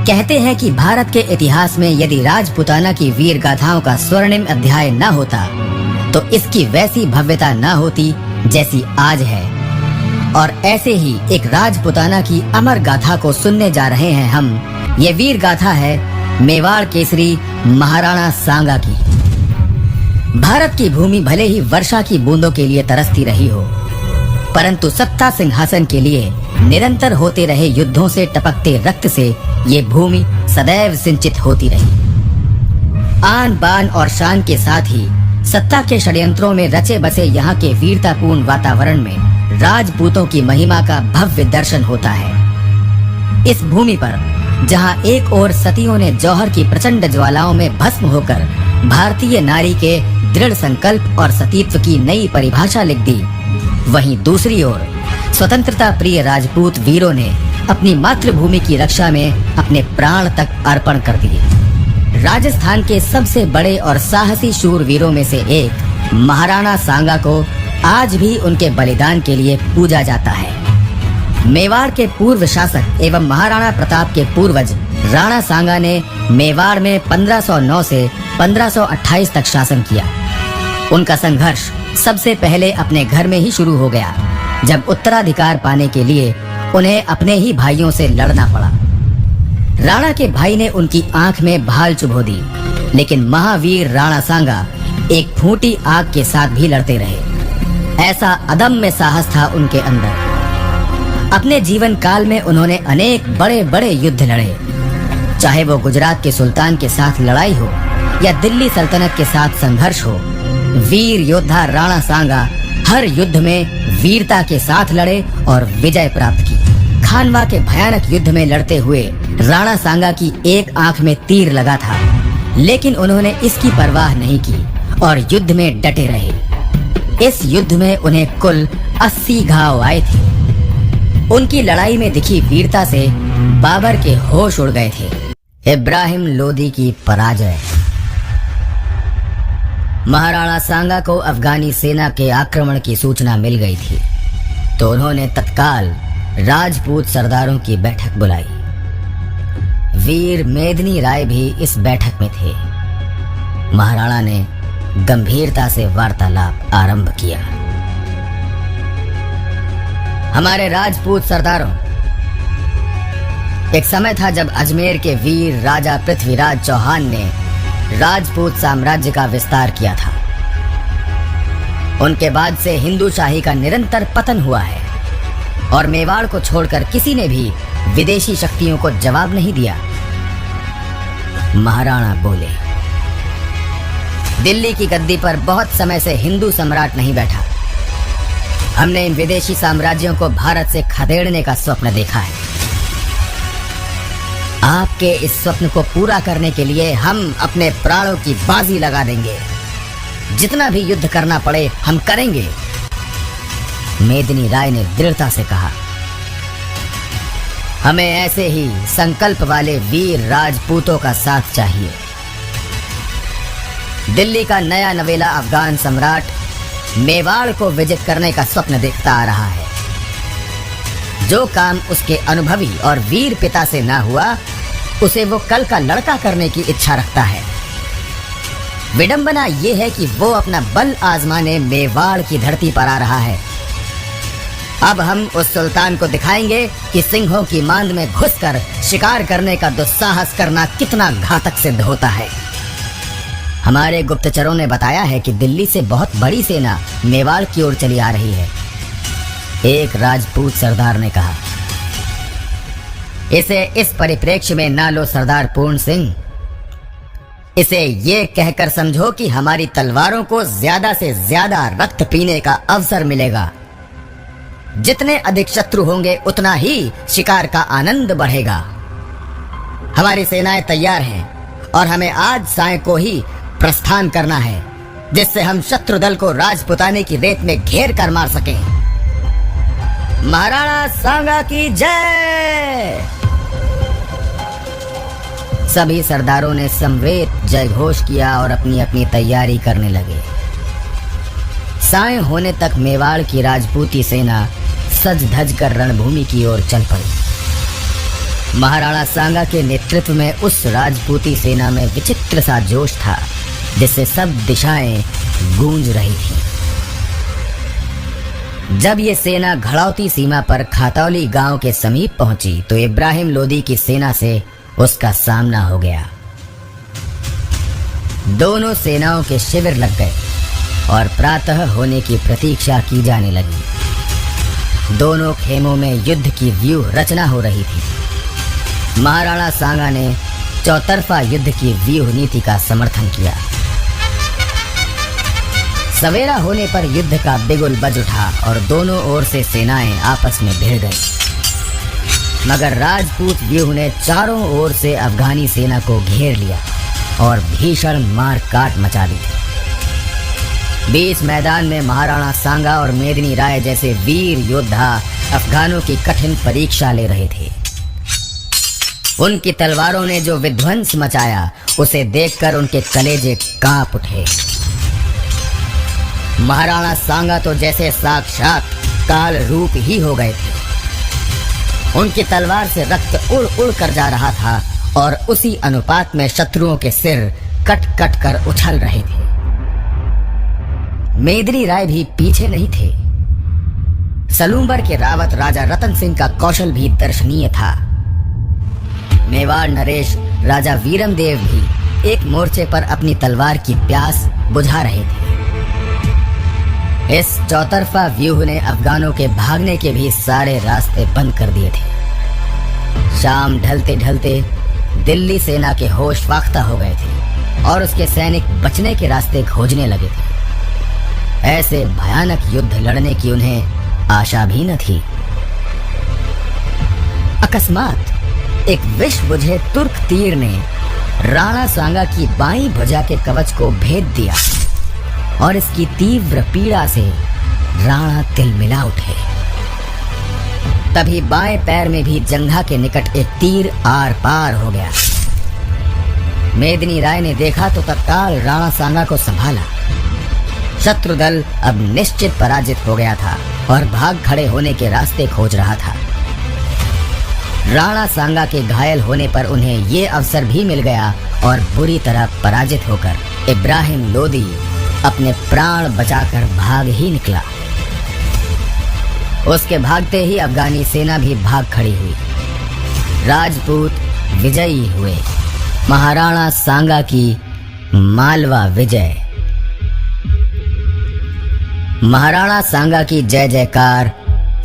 कहते हैं कि भारत के इतिहास में यदि राजपूताना की वीर गाथाओं का स्वर्णिम अध्याय न होता तो इसकी वैसी भव्यता न होती जैसी आज है। और ऐसे ही एक राजपूताना की अमर गाथा को सुनने जा रहे हैं हम। ये वीर गाथा है मेवाड़ केसरी महाराणा सांगा की। भारत की भूमि भले ही वर्षा की बूंदों के लिए तरसती रही हो, परंतु सत्ता सिंहासन के लिए निरंतर होते रहे युद्धों से टपकते रक्त से ये भूमि सदैव सिंचित होती रही। आन बान और शान के साथ ही सत्ता के षड्यंत्रों में रचे बसे यहाँ के वीरतापूर्ण वातावरण में राजपूतों की महिमा का भव्य दर्शन होता है। इस भूमि पर जहाँ एक ओर सतियों ने जौहर की प्रचंड ज्वालाओं में भस्म होकर भारतीय नारी के दृढ़ संकल्प और सतीत्व की नई परिभाषा लिख दी, वहीं दूसरी ओर स्वतंत्रता प्रिय राजपूत वीरों ने अपनी मातृभूमि की रक्षा में अपने प्राण तक अर्पण कर दिए। राजस्थान के सबसे बड़े और साहसी शूर वीरों में से एक महाराणा सांगा को आज भी उनके बलिदान के लिए पूजा जाता है। मेवाड़ के पूर्व शासक एवं महाराणा प्रताप के पूर्वज राणा सांगा ने मेवाड़ में 1509 से 1528 तक शासन किया। उनका संघर्ष सबसे पहले अपने घर में ही शुरू हो गया, जब उत्तराधिकार पाने के लिए उन्हें अपने ही भाइयों से लड़ना पड़ा। राणा के भाई ने उनकी आंख में भाल चुभो दी, लेकिन महावीर राणा सांगा एक फूटी आग के साथ भी लड़ते रहे। ऐसा अदम्य साहस था उनके अंदर। अपने जीवन काल में उन्होंने अनेक बड़े बड़े युद्ध लड़े, चाहे वो गुजरात के सुल्तान के साथ लड़ाई हो या दिल्ली सल्तनत के साथ संघर्ष हो। वीर योद्धा राणा सांगा हर युद्ध में वीरता के साथ लड़े और विजय प्राप्त की। खानवा के भयानक युद्ध में लड़ते हुए राणा सांगा की एक आंख में तीर लगा था, लेकिन उन्होंने इसकी परवाह नहीं की और युद्ध में डटे रहे। इस युद्ध में उन्हें कुल 80 घाव आए थे। उनकी लड़ाई में दिखी वीरता से बाबर के होश उड़ गए थे। इब्राहिम लोदी की पराजय। महाराणा सांगा को अफगानी सेना के आक्रमण की सूचना मिल गई थी, तो उन्होंने तत्काल राजपूत सरदारों की बैठक बुलाई। वीर मेदिनी राय भी इस बैठक में थे। महाराणा ने गंभीरता से वार्तालाप आरंभ किया। हमारे राजपूत सरदारों, एक समय था जब अजमेर के वीर राजा पृथ्वीराज चौहान ने राजपूत साम्राज्य का विस्तार किया था। उनके बाद से हिंदू शाही का निरंतर पतन हुआ है और मेवाड़ को छोड़कर किसी ने भी विदेशी शक्तियों को जवाब नहीं दिया। महाराणा बोले, दिल्ली की गद्दी पर बहुत समय से हिंदू सम्राट नहीं बैठा। हमने इन विदेशी साम्राज्यों को भारत से खदेड़ने का स्वप्न देखा है। आपके इस स्वप्न को पूरा करने के लिए हम अपने प्राणों की बाजी लगा देंगे। जितना भी युद्ध करना पड़े हम करेंगे। मेदिनी राय ने दृढ़ता से कहा, हमें ऐसे ही संकल्प वाले वीर राजपूतों का साथ चाहिए। दिल्ली का नया नवेला अफगान सम्राट मेवाड़ को विजित करने का स्वप्न देखता आ रहा है। जो काम उसके अनुभवी और वीर पिता से ना हुआ, उसे वो कल का लड़का करने की इच्छा रखता है। विडंबना ये है कि वो अपना बल आजमाने मेवाड़ की धरती पर आ रहा है। अब हम उस सुल्तान को दिखाएंगे कि सिंहों की मांद में घुसकर शिकार करने का दुस्साहस करना कितना घातक सिद्ध होता है। हमारे गुप्तचरों ने बताया है कि दिल्ली से बहुत बड़ी सेना मेवाड़ की ओर चली आ रही है। एक राजपूत सरदार ने कहा, इसे इस परिप्रेक्ष्य में ना लो सरदार पूर्ण सिंह। इसे ये कहकर समझो कि हमारी तलवारों को ज्यादा से ज्यादा रक्त पीने का अवसर मिलेगा। जितने अधिक शत्रु होंगे उतना ही शिकार का आनंद बढ़ेगा। हमारी सेनाएं तैयार हैं और हमें आज साय को ही प्रस्थान करना है, जिससे हम शत्रु दल को राजपुताने की रेत में घेर कर मार सकें। महाराणा सांगा की जय। सभी सरदारों ने समवेत जय घोष किया और अपनी अपनी तैयारी करने लगे। साय होने तक मेवाड़ की राजपूती सेना सज धज कर रणभूमि की ओर चल पड़ी। महाराणा सांगा के नेतृत्व में उस राजपूती सेना में विचित्र सा जोश था जिससे सब दिशाएं गूंज रही थीं। जब ये सेना घड़ौती सीमा पर खातौली गांव के समीप पहुंची तो इब्राहिम लोदी की सेना से उसका सामना हो गया। दोनों सेनाओं के शिविर लग गए और प्रातः होने की प्रतीक्षा की जाने लगी। दोनों खेमों में युद्ध की व्यूह रचना हो रही थी। महाराणा सांगा ने चौतरफा युद्ध की व्यूह नीति का समर्थन किया। सवेरा होने पर युद्ध का बिगुल बज उठा और दोनों ओर से सेनाएं आपस में भिड़ गईं। मगर राजपूत व्यूह ने चारों ओर से अफगानी सेना को घेर लिया और भीषण मार काट मचा दी। बीच मैदान में महाराणा सांगा और मेदिनी राय जैसे वीर योद्धा अफगानों की कठिन परीक्षा ले रहे थे। उनकी तलवारों ने जो विध्वंस मचाया उसे देखकर उनके कलेजे कांप उठे। महाराणा सांगा तो जैसे साक्षात काल रूप ही हो गए थे। उनकी तलवार से रक्त उड़ उड़ कर जा रहा था और उसी अनुपात में शत्रुओं के सिर कट कट कर उछल रहे थे। मेदिनी राय भी पीछे नहीं थे। सलूंबर के रावत राजा रतन सिंह का कौशल भी दर्शनीय था। मेवाड़ नरेश राजा वीरम देव भी एक मोर्चे पर अपनी तलवार की प्यास बुझा रहे थे। इस चौतरफा व्यूह ने अफगानों के भागने के भी सारे रास्ते बंद कर दिए थे। शाम ढलते ढलते दिल्ली सेना के होश फाख्ता हो गए थे और उसके सैनिक बचने के रास्ते खोजने लगे थे। ऐसे भयानक युद्ध लड़ने की उन्हें आशा भी न थी। अकस्मात एक विष बुझे तुर्क तीर ने राणा सांगा की बाईं भुजा के कवच को भेद दिया और इसकी तीव्र पीड़ा से राणा तिलमिला उठे। तभी बाएं पैर में भी जंघा के निकट एक तीर आर पार हो गया। मेदिनी राय ने देखा तो तत्काल राणा सांगा को संभाला। शत्रु दल अब निश्चित पराजित हो गया था और भाग खड़े होने के रास्ते खोज रहा था। राणा सांगा के घायल होने पर उन्हें ये अवसर भी मिल गया और बुरी तरह पराजित होकर इब्राहिम लोदी अपने प्राण बचाकर भाग ही निकला। उसके भागते ही अफगानी सेना भी भाग खड़ी हुई। राजपूत विजयी हुए। महाराणा सांगा की मालवा विजय। महाराणा सांगा की जय जयकार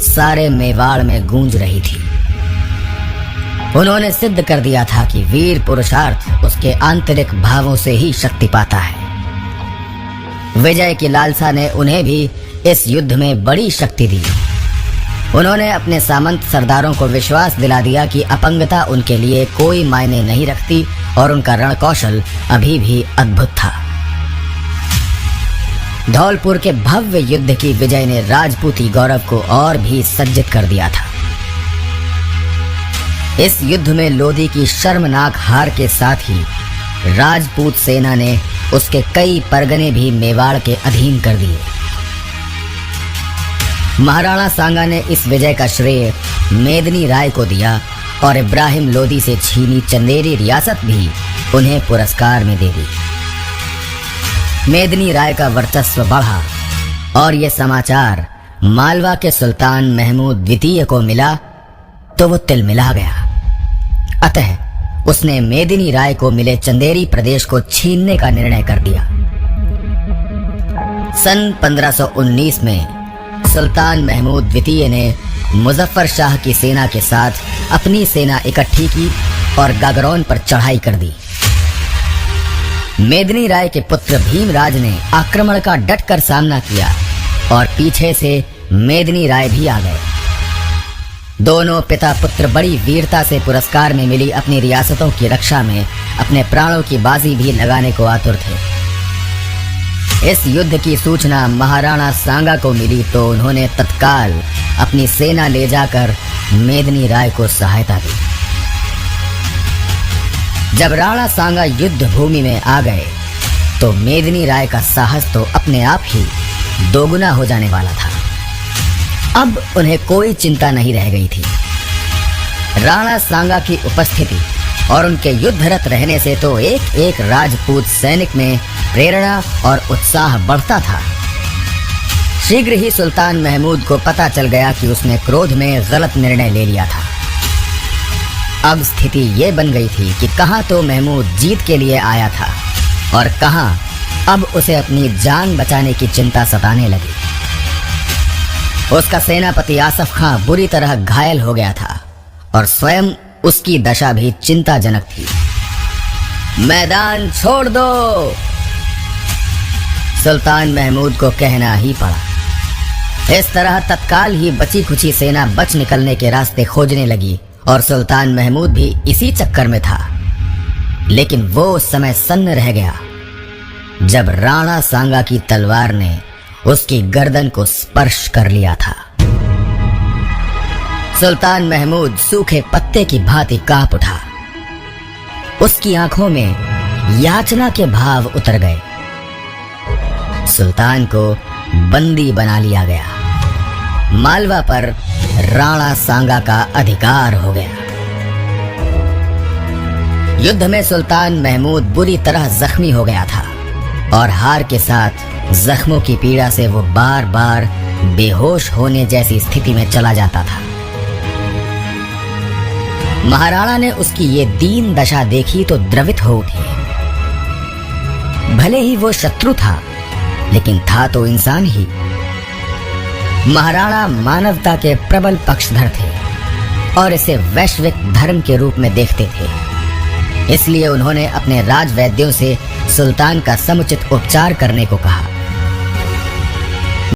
सारे मेवाड़ में गूंज रही थी। उन्होंने सिद्ध कर दिया था कि वीर पुरुषार्थ उसके आंतरिक भावों से ही शक्ति पाता है। विजय की लालसा ने उन्हें भी इस युद्ध में बड़ी शक्ति दी। उन्होंने अपने सामंत सरदारों को विश्वास दिला दिया कि अपंगता उनके लिए कोई मायने नहीं रखती और उनका रण कौशल अभी भी अद्भुत था। धौलपुर के भव्य युद्ध की विजय ने राजपूती गौरव को और भी सज्जित कर दिया था। इस युद्ध में लोदी की शर्मनाक हार के साथ ही राजपूत सेना ने उसके कई परगने भी मेवाड़ के अधीन कर दिए। महाराणा सांगा ने इस विजय का श्रेय मेदिनी राय को दिया और इब्राहिम लोदी से छीनी चंदेरी रियासत भी उन्हें पुरस्कार में दे दी। मेदिनी राय का वर्चस्व बढ़ा और ये समाचार मालवा के सुल्तान महमूद द्वितीय को मिला तो वो तिलमिला गया। अतः उसने मेदिनी राय को मिले चंदेरी प्रदेश को छीनने का निर्णय कर दिया। सन 1519 में सुल्तान महमूद द्वितीय ने मुजफ्फर शाह की सेना के साथ अपनी सेना इकट्ठी की और गागरौन पर चढ़ाई कर दी। मेदिनी राय के पुत्र भीमराज ने आक्रमण का डटकर सामना किया और पीछे से मेदिनी राय भी आ गए। दोनों पिता पुत्र बड़ी वीरता से पुरस्कार में मिली अपनी रियासतों की रक्षा में अपने प्राणों की बाजी भी लगाने को आतुर थे। इस युद्ध की सूचना महाराणा सांगा को मिली तो उन्होंने तत्काल अपनी सेना ले जाकर मेदिनी राय को सहायता दी। जब राणा सांगा युद्ध भूमि में आ गए तो मेदिनी राय का साहस तो अपने आप ही दोगुना हो जाने वाला था। अब उन्हें कोई चिंता नहीं रह गई थी। राणा सांगा की उपस्थिति और उनके युद्धरत रहने से तो एक एक राजपूत सैनिक में प्रेरणा और उत्साह बढ़ता था। शीघ्र ही सुल्तान महमूद को पता चल गया कि उसने क्रोध में गलत निर्णय ले लिया था। अब स्थिति ये बन गई थी कि कहां तो महमूद जीत के लिए आया था और कहां अब उसे अपनी जान बचाने की चिंता सताने लगी। उसका सेनापति आसफ खां बुरी तरह घायल हो गया था और स्वयं उसकी दशा भी चिंताजनक थी। मैदान छोड़ दो, सुल्तान महमूद को कहना ही पड़ा। इस तरह तत्काल ही बची खुची सेना बच निकलने के रास्ते खोजने लगी और सुल्तान महमूद भी इसी चक्कर में था। लेकिन वो उस समय सन्न रह गया जब राणा सांगा की तलवार ने उसकी गर्दन को स्पर्श कर लिया था। सुल्तान महमूद सूखे पत्ते की भांति कांप उठा। उसकी आंखों में याचना के भाव उतर गए। सुल्तान को बंदी बना लिया गया। मालवा पर राणा सांगा का अधिकार हो गया। युद्ध में सुल्तान महमूद बुरी तरह जख्मी हो गया था और हार के साथ जख्मों की पीड़ा से वो बार बार बेहोश होने जैसी स्थिति में चला जाता था। महाराणा ने उसकी ये दीन दशा देखी तो द्रवित हो उठी। भले ही वो शत्रु था, लेकिन था तो इंसान ही। महाराणा मानवता के प्रबल पक्षधर थे और इसे वैश्विक धर्म के रूप में देखते थे। इसलिए उन्होंने अपने राजवैद्यों से सुल्तान का समुचित उपचार करने को कहा।